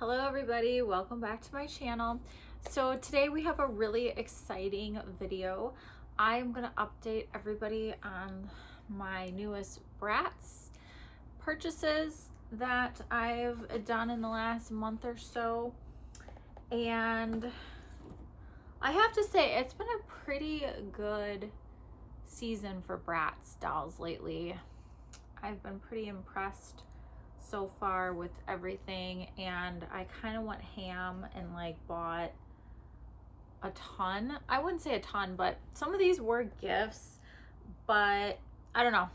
Hello everybody, welcome back to my channel. So today we have a really exciting video. I'm gonna update everybody on my newest Bratz purchases that I've done in the last month or so. And I have to say, it's been a pretty good season for Bratz dolls lately. I've been pretty impressed so far with everything, and I kind of went ham and like bought a ton. I wouldn't say a ton, but some of these were gifts, but I don't know,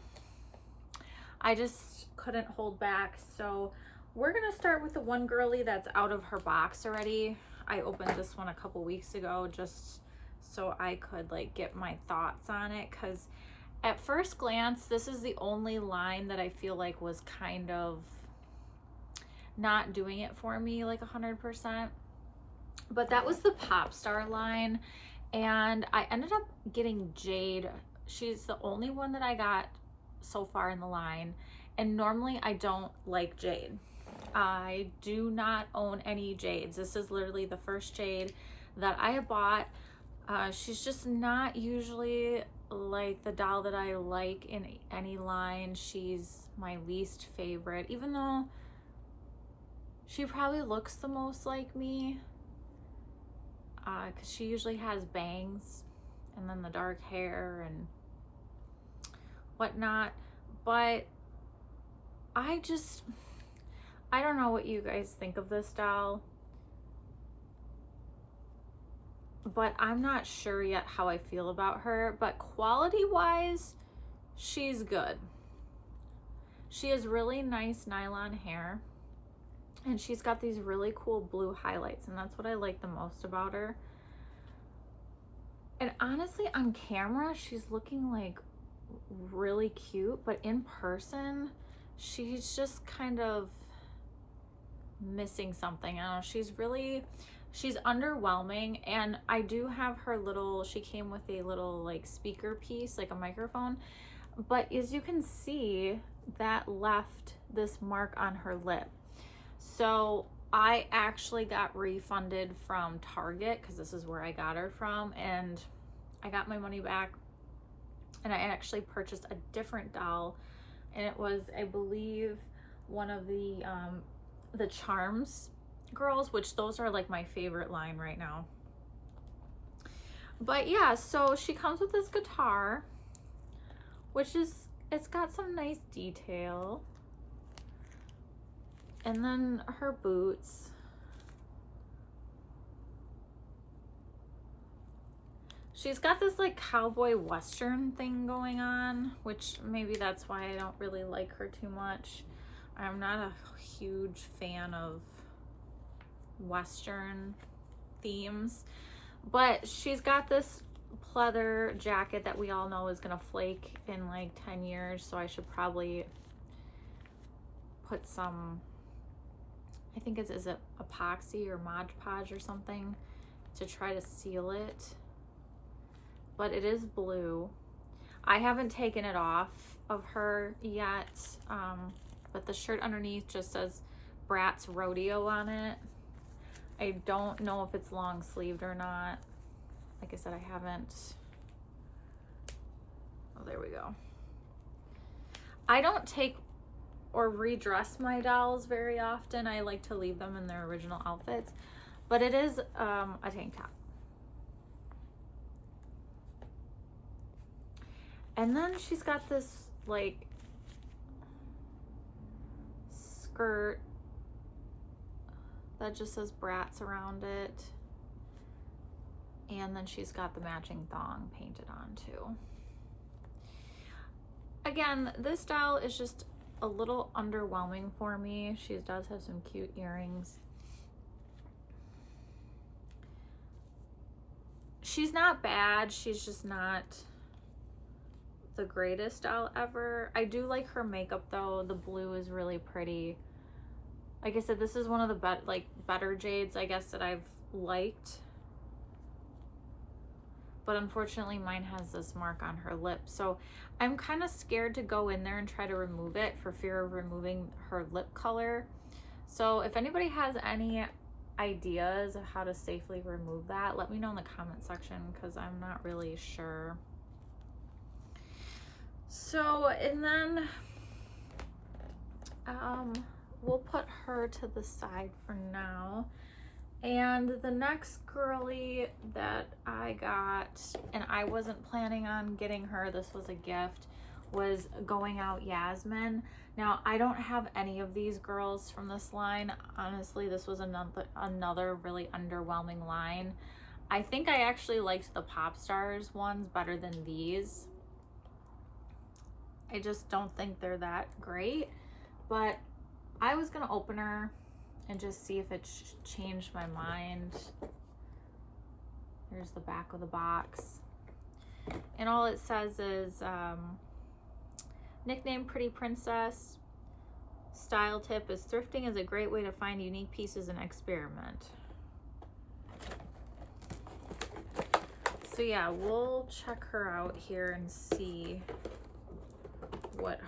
I just couldn't hold back. So we're gonna start with the one girly that's out of her box already. I opened this one a couple weeks ago just so I could like get my thoughts on it, because at first glance this is the only line that I feel like was kind of not doing it for me like 100%, but that was the Popstar line, and I ended up getting Jade. She's the only one that I got so far in the line, and normally I don't like Jade. I do not own any Jades. This is literally the first Jade that I have bought. She's just not usually like the doll that I like in any line. She's my least favorite, even though she probably looks the most like me, because she usually has bangs and then the dark hair and whatnot. But I don't know what you guys think of this doll, but I'm not sure yet how I feel about her. But quality wise, she's good. She has really nice nylon hair, and she's got these really cool blue highlights, and that's what I like the most about her. And honestly, on camera, she's looking like really cute, but in person, she's just kind of missing something. I don't know, she's underwhelming. And I do have her little, she came with a little like speaker piece, like a microphone, but as you can see, that left this mark on her lip. So I actually got refunded from Target, because this is where I got her from, and I got my money back, and I actually purchased a different doll, and it was, I believe, one of the Charms girls, which those are like my favorite line right now. But yeah, so she comes with this guitar, which is, it's got some nice detail. And then her boots. She's got this like cowboy western thing going on, which maybe that's why I don't really like her too much. I'm not a huge fan of western themes, but she's got this pleather jacket that we all know is gonna flake in like 10 years, so I should probably put some, I think is it epoxy or Mod Podge or something, to try to seal it. But it is blue. I haven't taken it off of her yet, but the shirt underneath just says Bratz Rodeo on it. I don't know if it's long sleeved or not. Like I said, I haven't. Oh, there we go. I don't take or redress my dolls very often. I like to leave them in their original outfits, but it is a tank top. And then she's got this like skirt that just says Bratz around it, and then she's got the matching thong painted on too. Again, this doll is just a little underwhelming for me. She does have some cute earrings. She's not bad, she's just not the greatest doll ever. I do like her makeup though. The blue is really pretty. Like I said, this is one of the better Jades, I guess, that I've liked. But unfortunately mine has this mark on her lip, so I'm kind of scared to go in there and try to remove it for fear of removing her lip color. So if anybody has any ideas of how to safely remove that, let me know in the comment section, because I'm not really sure. So, and then we'll put her to the side for now. And the next girly that I got, and I wasn't planning on getting her, this was a gift, was Going Out Yasmin. Now, I don't have any of these girls from this line. Honestly, this was another really underwhelming line. I think I actually liked the Popstars ones better than these. I just don't think they're that great, but I was gonna open her and just see if it changed my mind. Here's the back of the box. And all it says is, nickname Pretty Princess. Style tip is thrifting is a great way to find unique pieces and experiment. So yeah, we'll check her out here and see what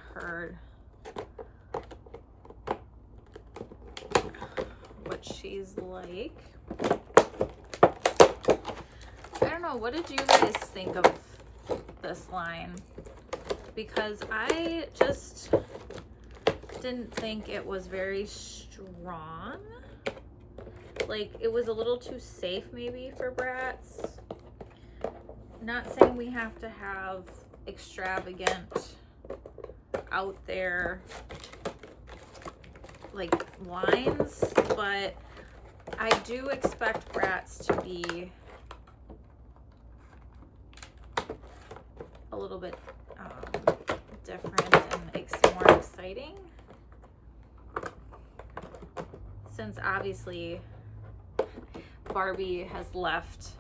she's like. I don't know, what did you guys think of this line? Because I just didn't think it was very strong. Like, it was a little too safe maybe for Bratz. Not saying we have to have extravagant, out there like lines, but I do expect Bratz to be a little bit different and more exciting, since obviously Barbie has left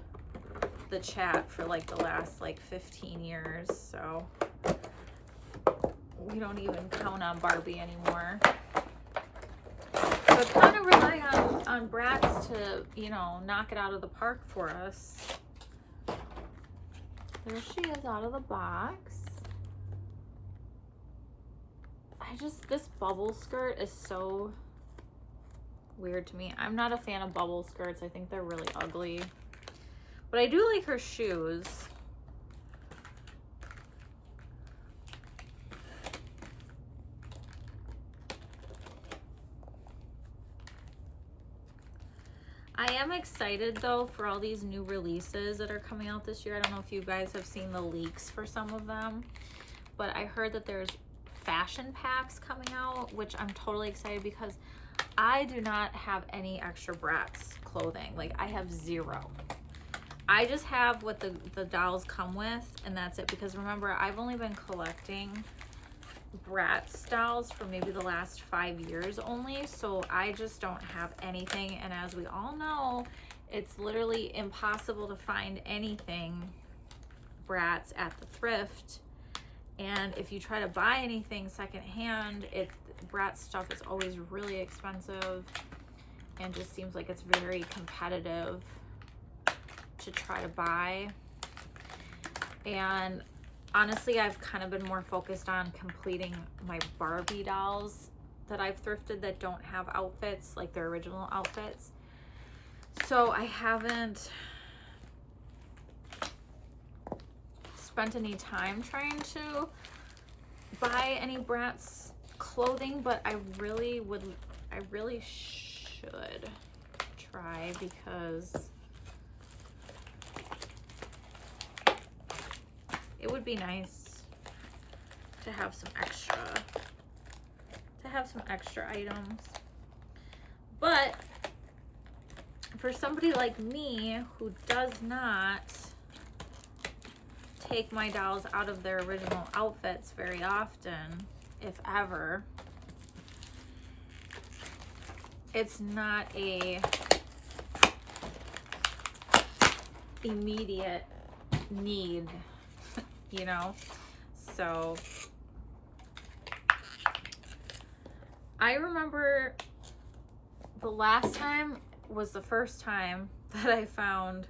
the chat for like the last like 15 years, so we don't even count on Barbie anymore. So kind of rely on Bratz to, you know, knock it out of the park for us. There she is out of the box. This bubble skirt is so weird to me. I'm not a fan of bubble skirts. I think they're really ugly. But I do like her shoes. I am excited though for all these new releases that are coming out this year. I don't know if you guys have seen the leaks for some of them, but I heard that there's fashion packs coming out, which I'm totally excited because I do not have any extra Bratz clothing. Like, I have zero. I just have what the dolls come with, and that's it. Because remember, I've only been collecting Bratz dolls for maybe the last 5 years only, so I just don't have anything. And as we all know, it's literally impossible to find anything Bratz at the thrift. And if you try to buy anything secondhand, Bratz stuff is always really expensive and just seems like it's very competitive to try to buy. And honestly, I've kind of been more focused on completing my Barbie dolls that I've thrifted that don't have outfits, like their original outfits. So I haven't spent any time trying to buy any Bratz clothing, but I really should try, because it would be nice to have some extra items. But for somebody like me who does not take my dolls out of their original outfits very often, if ever, it's not a immediate need, you know? So I remember the last time was the first time that I found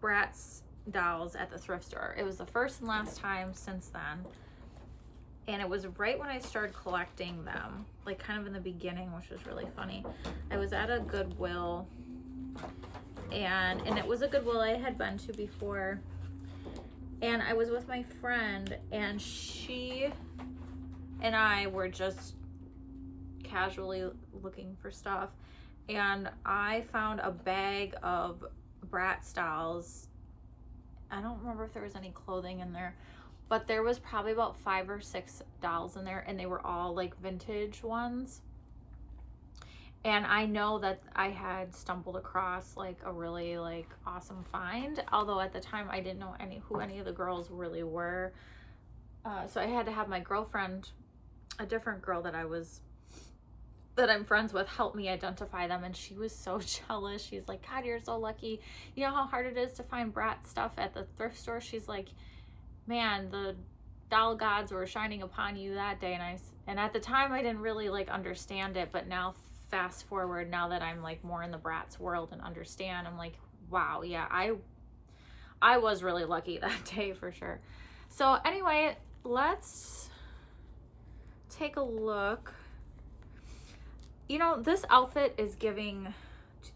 Bratz dolls at the thrift store. It was the first and last time since then. And it was right when I started collecting them, like kind of in the beginning, which was really funny. I was at a Goodwill, and it was a Goodwill I had been to before. And I was with my friend, and she and I were just casually looking for stuff. And I found a bag of Bratz dolls. I don't remember if there was any clothing in there, but there was probably about 5 or 6 dolls in there, and they were all like vintage ones. And I know that I had stumbled across like a really like awesome find, although at the time I didn't know who any of the girls really were. So I had to have my girlfriend, a different girl that I'm friends with, help me identify them, and she was so jealous. She's like, God, you're so lucky. You know how hard it is to find Bratz stuff at the thrift store? She's like, man, the doll gods were shining upon you that day. And at the time I didn't really like understand it, but now fast forward, now that I'm like more in the Bratz world and understand, I'm like, wow, yeah, I was really lucky that day for sure. So anyway, let's take a look. You know, this outfit is giving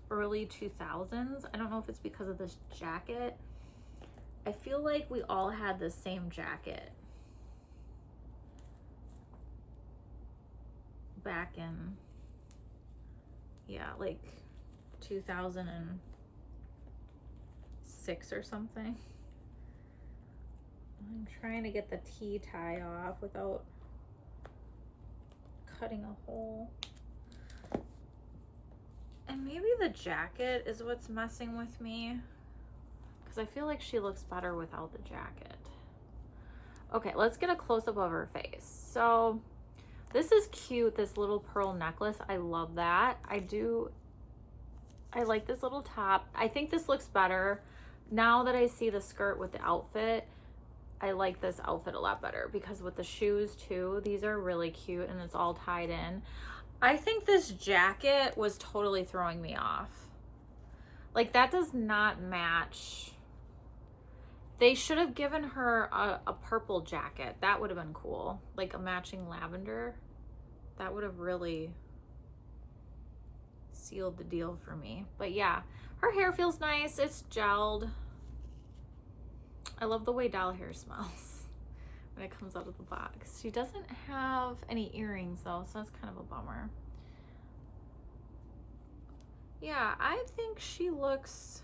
early 2000s. I don't know if it's because of this jacket. I feel like we all had the same jacket back in, yeah, like 2006 or something. I'm trying to get the tea tie off without cutting a hole. And maybe the jacket is what's messing with me, because I feel like she looks better without the jacket. Okay, let's get a close-up of her face. So this is cute, this little pearl necklace. I love that. I like this little top. I think this looks better. Now that I see the skirt with the outfit, I like this outfit a lot better, because with the shoes too, these are really cute and it's all tied in. I think this jacket was totally throwing me off. Like, that does not match. They should have given her a purple jacket. That would have been cool. Like a matching lavender. That would have really sealed the deal for me. But yeah, her hair feels nice. It's gelled. I love the way doll hair smells when it comes out of the box. She doesn't have any earrings though, so that's kind of a bummer. Yeah, I think she looks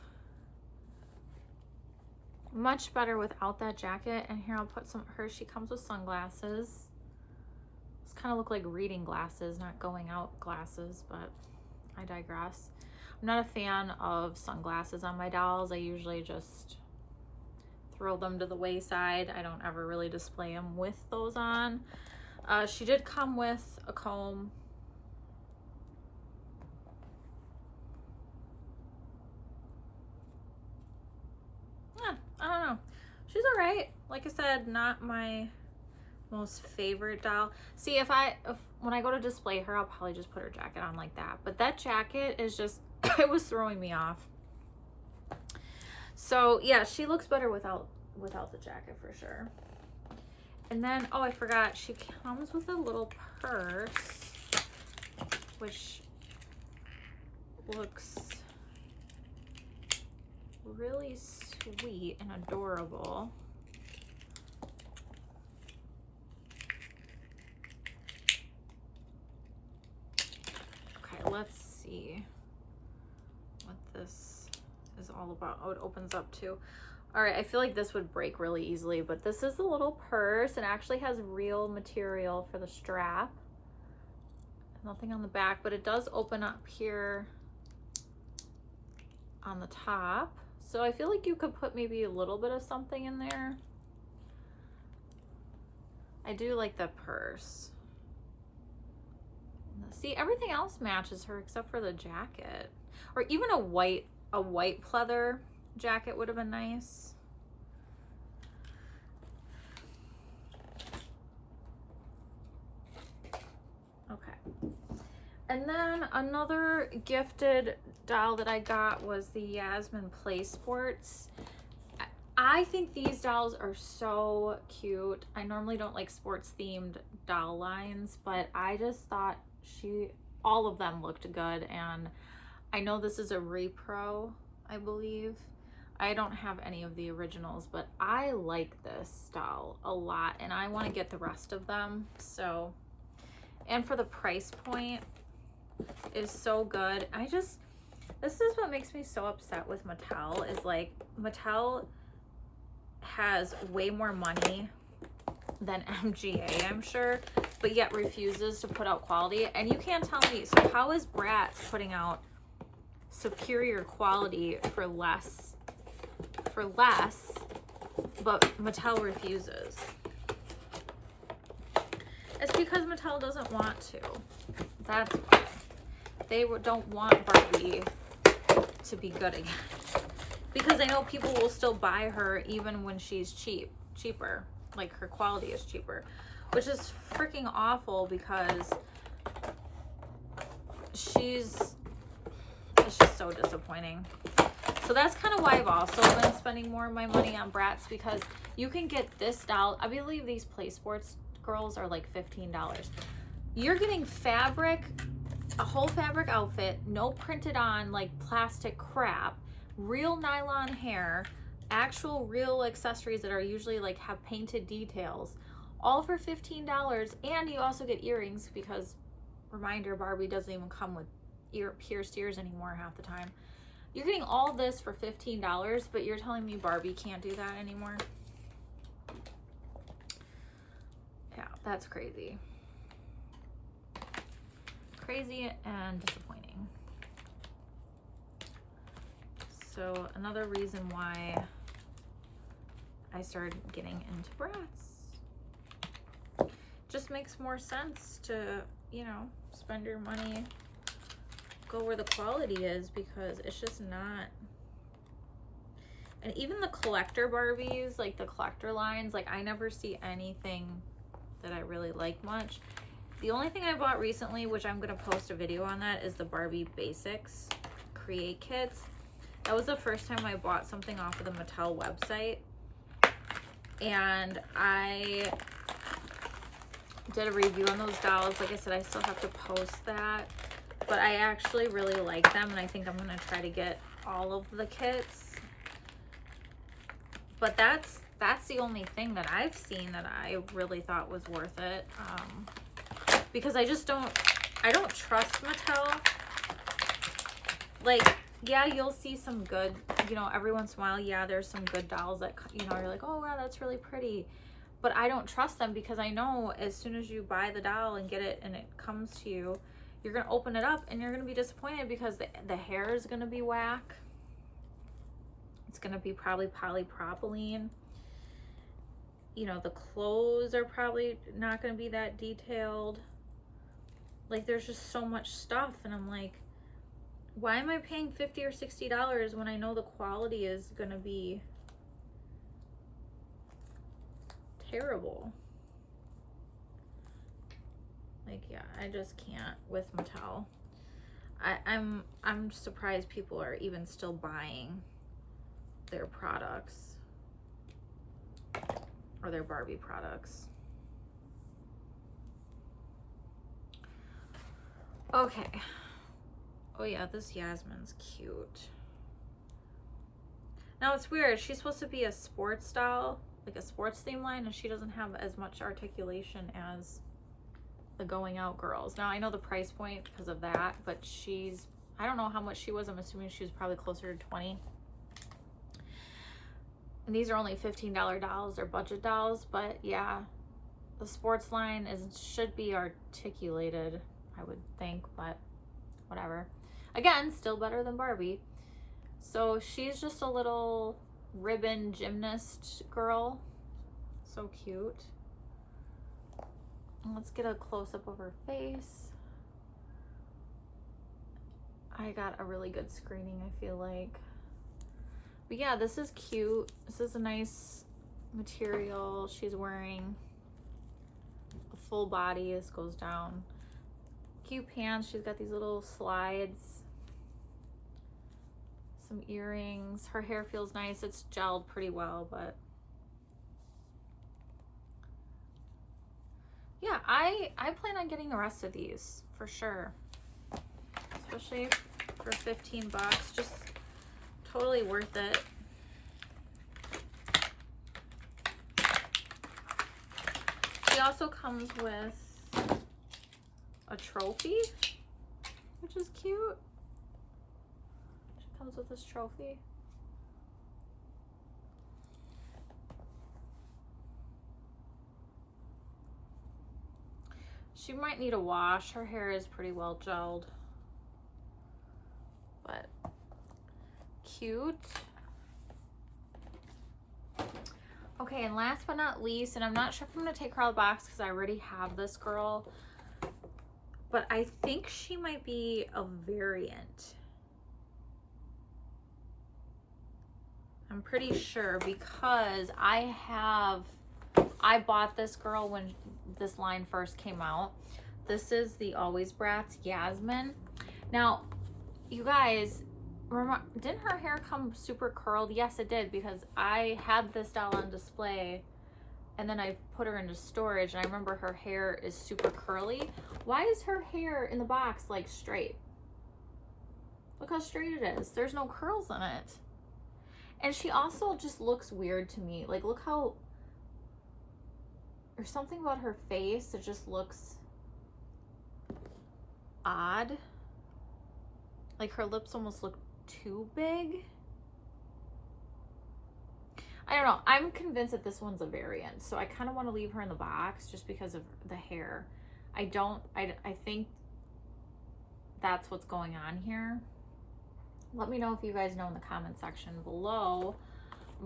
much better without that jacket. And here, I'll put some she comes with sunglasses. These kind of look like reading glasses, not going out glasses, but I digress. I'm not a fan of sunglasses on my dolls. I usually just throw them to the wayside. I don't ever really display them with those on. She did come with a comb. I don't know. She's all right. Like I said, not my most favorite doll. See, when I go to display her, I'll probably just put her jacket on like that. But that jacket is just, it was throwing me off. So yeah, she looks better without the jacket for sure. And then, oh, I forgot, she comes with a little purse, which looks really sweet and adorable. Okay, let's see what this is all about. Oh, it opens up too. All right, I feel like this would break really easily, but this is a little purse. It actually has real material for the strap. Nothing on the back, but it does open up here on the top. So I feel like you could put maybe a little bit of something in there. I do like the purse. See, everything else matches her except for the jacket. Or even a white pleather jacket would have been nice. Okay. And then another gifted doll that I got was the Yasmin Play Sports. I think these dolls are so cute. I normally don't like sports themed doll lines, but I just thought all of them looked good. And I know this is a repro, I believe. I don't have any of the originals, but I like this doll a lot and I want to get the rest of them. So, and for the price point is so good. This is what makes me so upset with Mattel, is like Mattel has way more money than MGA, I'm sure, but yet refuses to put out quality. And you can't tell me, so how is Bratz putting out superior quality for less, but Mattel refuses? It's because Mattel doesn't want to. That's why. They don't want Barbie to be good again. Because I know people will still buy her even when she's cheaper. Like her quality is cheaper. Which is freaking awful because it's just so disappointing. So that's kind of why I've also been spending more of my money on Bratz, because you can get this doll. I believe these Play Sports girls are like $15. You're getting fabric, a whole fabric outfit, no printed on like plastic crap, real nylon hair, actual real accessories that are usually like have painted details, all for $15. And you also get earrings, because reminder, Barbie doesn't even come with pierced ears anymore half the time. You're getting all this for $15, but you're telling me Barbie can't do that anymore? Yeah, that's crazy. Crazy and disappointing. So another reason why I started getting into Bratz. Just makes more sense to, you know, spend your money, go where the quality is, because it's just not. And even the collector Barbies, like the collector lines, like I never see anything that I really like much. The only thing I bought recently, which I'm going to post a video on that, is the Barbie Basics Create Kits. That was the first time I bought something off of the Mattel website. And I did a review on those dolls. Like I said, I still have to post that. But I actually really like them, and I think I'm going to try to get all of the kits. But that's the only thing that I've seen that I really thought was worth it. Because I don't trust Mattel. Like, yeah, you'll see some good, you know, every once in a while, yeah, there's some good dolls that, you know, you're like, oh, wow, that's really pretty. But I don't trust them, because I know as soon as you buy the doll and get it and it comes to you, you're going to open it up and you're going to be disappointed, because the hair is going to be whack. It's going to be probably polypropylene. You know, the clothes are probably not going to be that detailed. Like, there's just so much stuff, and I'm like, why am I paying $50 or $60 when I know the quality is going to be terrible? Like, yeah, I just can't with Mattel. I'm surprised people are even still buying their products, or their Barbie products. Okay. Oh yeah, this Yasmin's cute. Now it's weird. She's supposed to be a sports doll, like a sports theme line, and she doesn't have as much articulation as the Going Out girls. Now I know the price point because of that, but I don't know how much she was. I'm assuming she was probably closer to 20. And these are only $15 dolls. They're budget dolls, but yeah, the sports line should be articulated, I would think, but whatever. Again, still better than Barbie. So she's just a little ribbon gymnast girl. So cute. Let's get a close-up of her face. I got a really good screening, I feel like. But yeah, this is cute. This is a nice material. She's wearing a full body. This goes down. Cute pants. She's got these little slides. some earrings. Her hair feels nice. It's gelled pretty well, but yeah, I plan on getting the rest of these for sure. Especially for 15 bucks. Just totally worth it. She also comes with a trophy, which is cute. She comes with this trophy. She might need a wash. Her hair is pretty well gelled, but cute. Okay, and last but not least, and I'm not sure if I'm gonna take her out of the box because I already have this girl, but I think she might be a variant. I'm pretty sure because I bought this girl when this line first came out. This is the Alwayz Bratz Yasmin. Now, you guys, remember, didn't her hair come super curled? Yes, it did, because I had this doll on display and then I put her into storage, and I remember her hair is super curly. Why is her hair in the box like straight? Look how straight it is. There's no curls in it. And she also just looks weird to me. Like, look how, there's something about her face that just looks odd. Like her lips almost look too big. I don't know. I'm convinced that this one's a variant, so I kind of want to leave her in the box just because of the hair. I think that's what's going on here. Let me know if you guys know in the comment section below.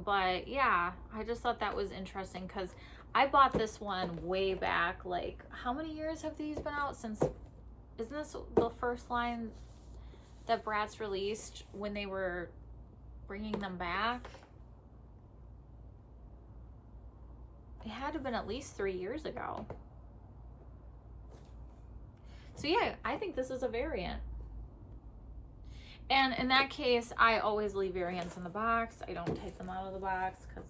But yeah, I just thought that was interesting because I bought this one way back. Like, how many years have these been out since? Isn't this the first line that Bratz released when they were bringing them back? It had to have been at least 3 years ago. So yeah, I think this is a variant. And in that case, I always leave variants in the box. I don't take them out of the box because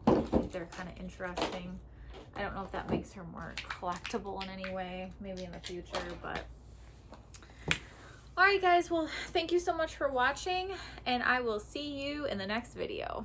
I think they're kind of interesting. I don't know if that makes her more collectible in any way, maybe in the future, but all right, guys, well, thank you so much for watching, and I will see you in the next video.